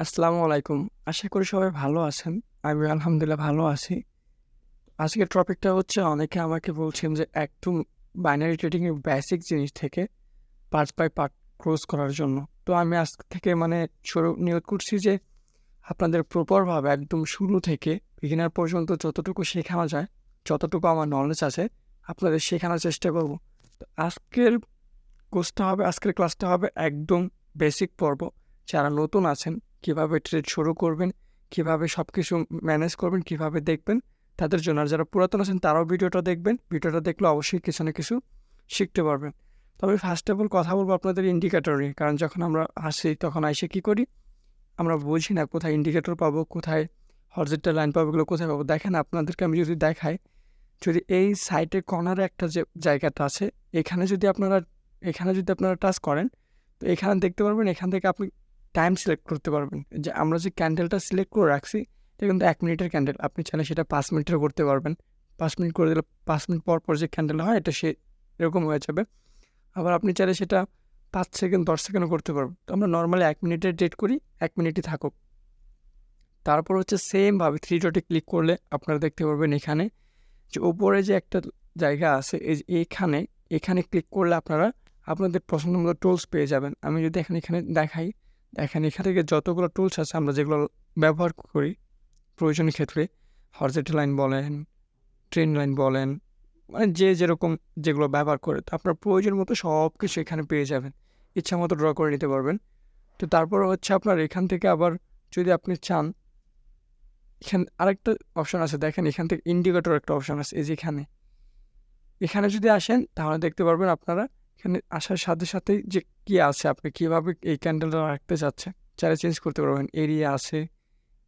আসসালামু আলাইকুম। আশা করি সবাই ভালো আছেন। আমি আলহামদুলিল্লাহ ভালো আছি। আজকের টপিকটা হচ্ছে অনেকে আমাকে বলছেন যে একটু বাইনারি ট্রেডিং এর বেসিক জিনিস থেকে পার্ট বাই পার্ট ক্লোজ করার জন্য। তো আমি আজ থেকে শুরু নিয়ত করছি যে আপনাদের প্রপারভাবে একদম শুরু থেকে বিগিনার পর্যন্ত যতটুকু শেখানো যায়, যতটুকু আমার নলেজ আছে আপনাদের শেখানোর চেষ্টা করব। তো আজকের ক্লাসটা হবে একদম বেসিক পর্ব। যারা নতুন আছেন, কিভাবে ট্রেড শুরু করবেন, কিভাবে সবকিছু ম্যানেজ করবেন, কিভাবে দেখবেন তাদের জন্য। আর যারা পুরাতন আছেন তারাও ভিডিওটা দেখবেন। ভিডিওটা দেখলে অবশ্যই কিছু না কিছু শিখতে পারবেন। তবে ফার্স্ট অফ অল কথা বলবো আপনাদের ইন্ডিকেটর নিয়ে। কারণ যখন আমরা আসি তখন আইসে কী করি? আমরা বুঝি না কোথায় ইন্ডিকেটর পাবো, কোথায় হরিজন্টাল লাইন পাবো, এগুলো কোথায় পাবো। দেখেন আপনাদেরকে আমি যদি দেখাই, যদি এই সাইটের কর্নারে একটা যে জায়গাটা আছে, এখানে যদি আপনারা টাচ করেন, তো এখানে দেখতে পারবেন, এখান থেকে আপনি টাইম সিলেক্ট করতে পারবেন। যে আমরা যে ক্যান্ডেলটা সিলেক্ট করে রাখছি, এটা কিন্তু ১ মিনিটের ক্যান্ডেল। আপনি চাইলে সেটা ৫ মিনিটের করতে পারবেন। ৫ মিনিট করে দিলে ৫ মিনিট পর, পর যে ক্যান্ডেল হয় এটা এরকম হয়ে যাবে। আবার আপনি চাইলে সেটা ৫ সেকেন্ড, ১০ সেকেন্ডও করতে পারবেন। তো আমরা নরমালি ১ মিনিটের ডেট করি, ১ মিনিটই থাকুক। তারপর হচ্ছে সেমভাবে 3 ডটে ক্লিক করলে আপনারা দেখতে পারবেন এখানে যে উপরে যে একটা জায়গা আছে, এখানে ক্লিক করলে আপনারা আপনাদের পছন্দমতো টুলস পেয়ে যাবেন। আমি যদি এখানে দেখাই, দেখেন এখান থেকে যতগুলো টুলস আছে আমরা যেগুলো ব্যবহার করি প্রয়োজনীয় ক্ষেত্রে, হরিজন্টাল লাইন বলেন, ট্রেন্ড লাইন বলেন, মানে যে যেরকম যেগুলো ব্যবহার করে, তো আপনার প্রয়োজন মতো সব কিছু এখানে পেয়ে যাবেন। ইচ্ছা মতো ড্র করে নিতে পারবেন। তো তারপর হচ্ছে আপনার এখান থেকে আবার যদি আপনি চান, এখানে আরেকটা অপশন আছে, দেখেন এখান থেকে ইন্ডিকেটর একটা অপশন আছে, এই যে এখানে যদি আসেন তাহলে দেখতে পারবেন আপনারা এখানে আসার সাথে সাথেই যে কী আছে, আপনি কীভাবে এই ক্যান্ডেলটা রাখতে চাচ্ছেন চাইলে চেঞ্জ করতে পারবেন। এরিয়া আছে,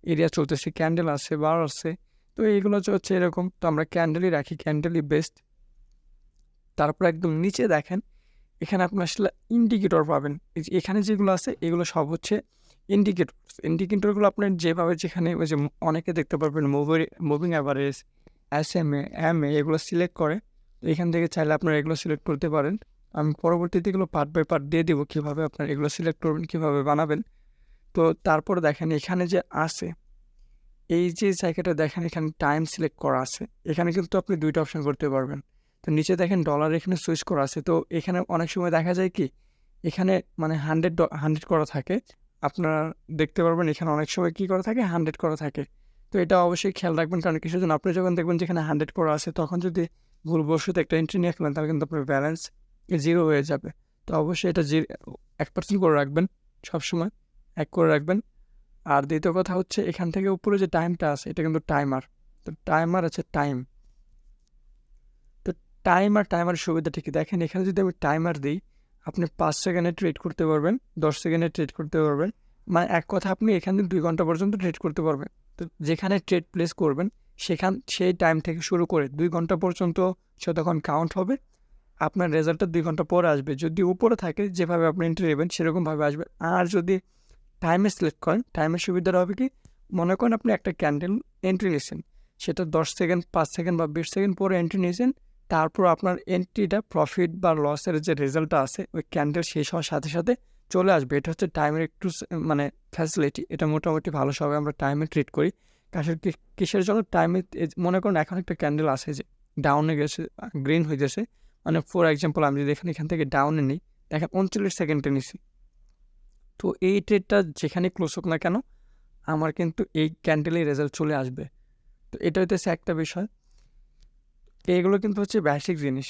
এরিয়া চলতেছে, ক্যান্ডেল আছে, বার আছে। তো এইগুলো হচ্ছে এরকম। তো আমরা ক্যান্ডেলই রাখি, ক্যান্ডেলই বেস্ট। তারপর একদম নিচে দেখেন, এখানে আপনি আসলে ইন্ডিকেটর পাবেন। এখানে যেগুলো আছে এগুলো সব হচ্ছে ইন্ডিকেটর। ইন্ডিকেটরগুলো আপনার যেভাবে যেখানে ওই যে অনেকে দেখতে পারবেন মুভিং অ্যাভারেজ, SMA এগুলো সিলেক্ট করে। তো এখান থেকে চাইলে আপনারা এগুলো সিলেক্ট করতে পারেন। আমি পরবর্তীতে এগুলো পার্ট বাই পার্ট দিয়ে দেবো, কীভাবে আপনারা এগুলো সিলেক্ট করবেন, কীভাবে বানাবেন। তো তারপর দেখেন এখানে যে আছে, এই যে জায়গাটা দেখেন এখানে টাইম সিলেক্ট করা আছে। এখানে কিন্তু আপনি ২টা অপশন করতে পারবেন। তো নিচে দেখেন ডলার এখানে সুইচ করা আছে। তো এখানে অনেক সময় দেখা যায় কি, এখানে মানে 100 করা থাকে। আপনারা দেখতে পারবেন এখানে অনেক সময় কী করা থাকে, 100 করা থাকে। তো এটা অবশ্যই খেয়াল রাখবেন, কারণ কিছুর জন্য আপনি যখন দেখবেন যেখানে 100 করা আছে, তখন যদি ভুলবশত একটা এন্ট্রি নিয়ে ফেলেন তাহলে কিন্তু আপনার ব্যালেন্স 0 হয়ে যাবে। তো অবশ্যই এটা 1% করে রাখবেন সবসময়, ১ করে রাখবেন। আর দ্বিতীয় কথা হচ্ছে এখান থেকে উপরে যে টাইমটা আছে এটা কিন্তু টাইমার। তো টাইমার আছে টাইম। তো টাইমার সুবিধাটা কি, দেখেন এখানে যদি আমি টাইমার দিই, আপনি ৫ সেকেন্ডে ট্রেড করতে পারবেন, ১০ সেকেন্ডে ট্রেড করতে পারবেন। মানে এক কথা আপনি এখানে ২ ঘন্টা পর্যন্ত ট্রেড করতে পারবেন। তো যেখানে ট্রেড প্লেস করবেন সেই টাইম থেকে শুরু করে ২ ঘন্টা পর্যন্ত যতক্ষণ কাউন্ট হবে, আপনার রেজাল্টটা ২ ঘন্টা পরে আসবে। যদি উপরে থাকে যেভাবে আপনি এন্ট্রি নেবেন সেরকমভাবে আসবে। আর যদি টাইমে সিলেক্ট করেন, টাইমের সুবিধাটা হবে কি, মনে করেন আপনি একটা ক্যান্ডেল এন্ট্রি নিয়েছেন, সেটা ১০ সেকেন্ড, ৫ সেকেন্ড বা ২০ সেকেন্ড পরে এন্ট্রি নিয়েছেন। তারপর আপনার এন্ট্রিটা প্রফিট বা লসের যে রেজাল্টটা আছে ওই ক্যান্ডেল শেষ হওয়ার সাথে সাথে চলে আসবে। এটা হচ্ছে টাইমের একটু মানে ফ্যাসিলিটি। এটা মোটামুটি ভালো, সবাই আমরা টাইমে ট্রিট করি। কিসের জন্য টাইমে, মনে করেন এখন একটা ক্যান্ডেল আছে যে ডাউনে গেছে, গ্রিন হয়ে গেছে, মানে ফর এক্সাম্পল আমি যদি এখান থেকে ডাউনে নিই, দেখেন ৩৯ সেকেন্ডে নিছি। তো এই ট্রেডটা যেখানে ক্লোজ হোক না কেন, আমার কিন্তু এই ক্যান্ডেলের রেজাল্ট চলে আসবে। তো এটা হইতেছে একটা বিষয়। এগুলো কিন্তু হচ্ছে বেসিক জিনিস,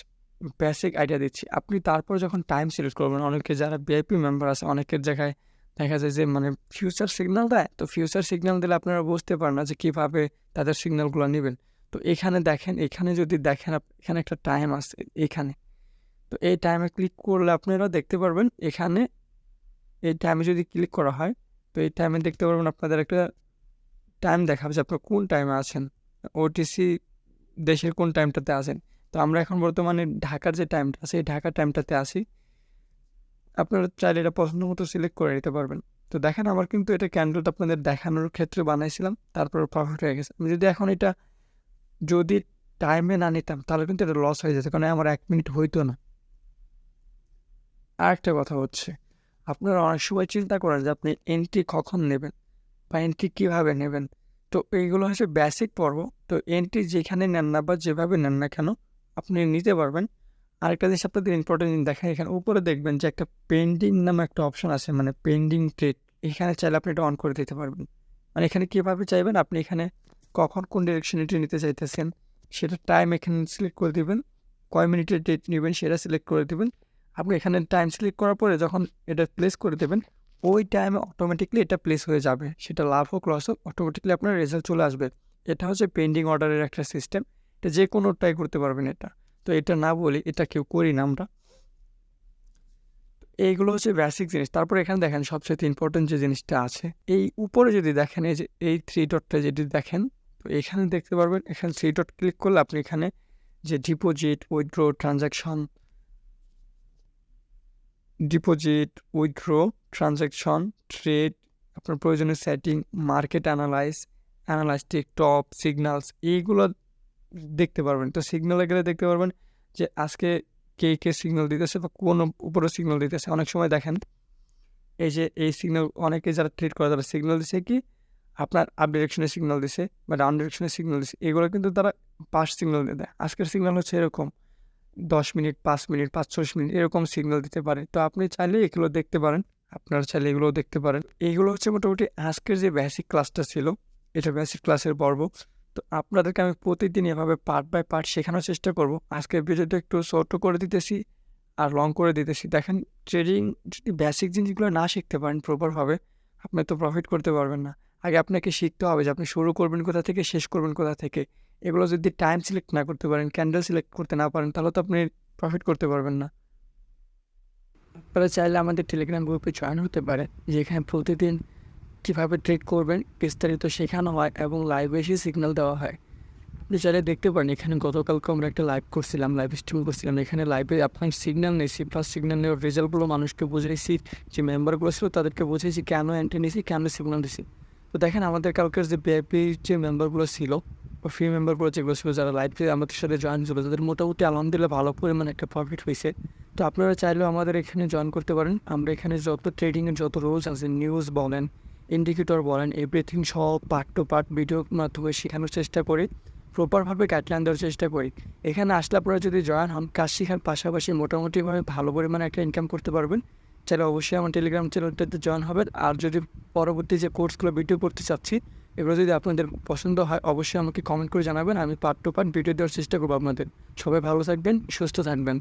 বেসিক আইডিয়া দিচ্ছি। আপনি তারপর যখন টাইম সিলেক্ট করবেন, অনেকে যারা ভিআইপি মেম্বার আছে অনেকের জায়গায় দেখা যায় যে মানে ফিউচার সিগন্যাল দেয়। তো ফিউচার সিগন্যাল দিলে আপনারা বুঝতে পারেন না যে কীভাবে তাদের সিগন্যালগুলো নেবেন। তো এখানে দেখেন, এখানে যদি দেখেন এখানে একটা টাইম আছে এখানে। তো এই টাইমে ক্লিক করলে আপনারা দেখতে পারবেন এখানে এই টাইমে যদি ক্লিক করা হয়, তো এই টাইমে দেখতে পারবেন আপনাদের একটা টাইম দেখাবে যে আপনারা কোন টাইমে আছেন, ওটিসি দেশের কোন টাইমটাতে আছেন। তো আমরা এখন বর্তমানে ঢাকার যে টাইমটা আছে এই ঢাকার টাইমটাতে আসি। আপনারা চাইলে এটা পছন্দ মতো সিলেক্ট করে নিতে পারবেন। তো দেখেন আমার কিন্তু এটা ক্যান্ডেলটা আপনাদের দেখানোর ক্ষেত্রে বানাইছিলাম, তারপর প্রফিট হয়ে গেছে। আমি যদি এখন এটা যদি টাইমে না নিতাম তাহলে কিন্তু এটা লস হয়ে যেত, কারণ আমার ১ মিনিট হইতো না। আরেকটা কথা হচ্ছে, আপনারা অনেক সময় চিন্তা করেন যে আপনি এন্ট্রি কখন নেবেন। বা এন্ট্রি কীভাবে নেবেন। তো এইগুলো হচ্ছে বেসিক পর্ব। তো এন্ট্রি যেখানে নেন না বা যেভাবে নেন না কেন আপনি নিতে পারবেন। আরেকটা জিনিস আপনাদের ইম্পর্টেন্ট জিনিস দেখেন, এখানে উপরে দেখবেন যে একটা পেন্ডিং নামে একটা অপশন আছে, মানে পেন্ডিং ট্রেড। এখানে চাইলে আপনি এটা অন করে দিতে পারবেন। মানে এখানে কীভাবে চাইবেন, আপনি এখানে কখন কোন ডিরেকশনে এটি নিতে চাইতেছেন সেটা টাইম এখানে সিলেক্ট করে দিবেন, কয় মিনিটের ডেট নেবেন সেটা সিলেক্ট করে দিবেন। আপনি এখানে টাইম সিলেক্ট করার পরে যখন এটা প্লেস করে দেবেন, ওই টাইমে অটোমেটিকলি এটা প্লেস হয়ে যাবে। সেটা লাভ হোক লস হোক, অটোমেটিকলি আপনার রেজাল্ট চলে আসবে। এটা হচ্ছে পেন্ডিং অর্ডারের একটা সিস্টেম। এটা যে কোনোটাই করতে পারবেন এটা। তো এটা না বলি, এটা কেউ করি না আমরা। এইগুলো হচ্ছে বেসিক জিনিস। তারপর এখানে দেখেন সবচেয়ে ইম্পর্টেন্ট যে জিনিসটা আছে, এই উপরে যদি দেখেন এই যে এই 3 ডটটা যদি দেখেন, তো এখানে দেখতে পারবেন, এখানে 3 ডট ক্লিক করলে আপনি এখানে যে ডিপোজিট, উইথড্র, ট্রানজাকশন, ট্রেড, আপনার প্রয়োজনীয় সেটিং, মার্কেট অ্যানালাইস্টিক, টপ, সিগনালস, এইগুলো দেখতে পারবেন। তো সিগনালে গেলে দেখতে পারবেন যে আজকে কে সিগন্যাল দিতেছে বা কোন উপরে সিগন্যাল দিতেছে। অনেক সময় দেখেন এই যে এই সিগন্যাল, অনেকে যারা ট্রেড করে তারা সিগন্যাল দিছে কি আপনার আপ ডিরেকশনে সিগন্যাল দিছে বা ডাউন ডিরেকশনে সিগন্যাল দিছে। এগুলো কিন্তু তারা পাস্ট সিগন্যাল দিয়ে দেয়। আজকের সিগন্যাল হচ্ছে এরকম 10 মিনিট, 5 মিনিট, 5-6 মিনিট এরকম সিগন্যাল দিতে পারে। তো আপনি চাইলে এগুলো দেখতে পারেন। আপনারা চাইলে এগুলোও দেখতে পারেন। এইগুলো হচ্ছে মোটামুটি আজকের যে বেসিক ক্লাসটা ছিল, এটা বেসিক ক্লাসের পর্ব। তো আপনাদেরকে আমি প্রতিদিন এভাবে পার্ট বাই পার্ট শেখানোর চেষ্টা করব। আজকের ভিডিওটা একটু ছোট করে দিতেছি আর লং করে দিতেছি। দেখেন, ট্রেডিং যদি বেসিক জিনিসগুলো না শিখতে পারেন প্রপারভাবে, আপনি তো প্রফিট করতে পারবেন না। আগে আপনাকে শিখতে হবে যে আপনি শুরু করবেন কোথা থেকে, শেষ করবেন কোথা থেকে। এগুলো যদি টাইম সিলেক্ট না করতে পারেন, ক্যান্ডেল সিলেক্ট করতে না পারেন, তাহলে তো আপনি প্রফিট করতে পারবেন না। আপনারা চাইলে আমাদের টেলিগ্রাম গ্রুপে জয়েন হতে পারেন, যেখানে প্রতিদিন কীভাবে ট্রেড করবেন বিস্তারিত শেখানো হয় এবং লাইভে এসে সিগন্যাল দেওয়া হয়। আপনি চাইলে দেখতে পারেন, এখানে গতকালকে আমরা একটা লাইভ করছিলাম, লাইভ স্ট্রিম করছিলাম। এখানে লাইভে আপনার সিগন্যাল নিয়েছি, প্লাস সিগন্যাল নেওয়ার রেজাল্টগুলো মানুষকে বুঝাইছি। যে মেম্বারগুলো ছিল তাদেরকে বুঝিয়েছি কেন এন্ট্রি নিয়েছি, কেন সিগন্যাল দিছি। তো দেখেন, আমাদের কালকের যে ভিআইপি যে মেম্বারগুলো ছিল বা ফ্রি মেম্বারগুলো যেগুলো ছিল, যারা লাইভে আমাদের সাথে জয়েন ছিল, তাদের মোটামুটি আলহামদুলিল্লাহ ভালো পরিমাণে একটা প্রফিট হয়েছে। তো আপনারা চাইলেও আমাদের এখানে জয়েন করতে পারেন। আমরা এখানে যত ট্রেডিংয়ের যত রুলস আছে, নিউজ বলেন, ইন্ডিকেটর বলেন, এভরিথিং সব পার্ট টু পার্ট ভিডিওর মাধ্যমে শেখানোর চেষ্টা করি, প্রপারভাবে গাইডলাইন দেওয়ার চেষ্টা করি। এখানে আসলে আপনারা যদি জয়েন হন, কাজ শেখার পাশাপাশি মোটামুটিভাবে ভালো পরিমাণে একটা ইনকাম করতে পারবেন। চাইলে অবশ্যই আমার টেলিগ্রাম চ্যানেলটাতে জয়েন হবেন। আর যদি পরবর্তী যে কোর্সগুলো ভিডিও করতে চাচ্ছি, এগুলো যদি আপনাদের পছন্দ হয়, অবশ্যই আমাকে কমেন্ট করে জানাবেন। আমি পার্ট টু পার্ট ভিডিও দেওয়ার চেষ্টা করবো আপনাদের। সবাই ভালো থাকবেন, সুস্থ থাকবেন।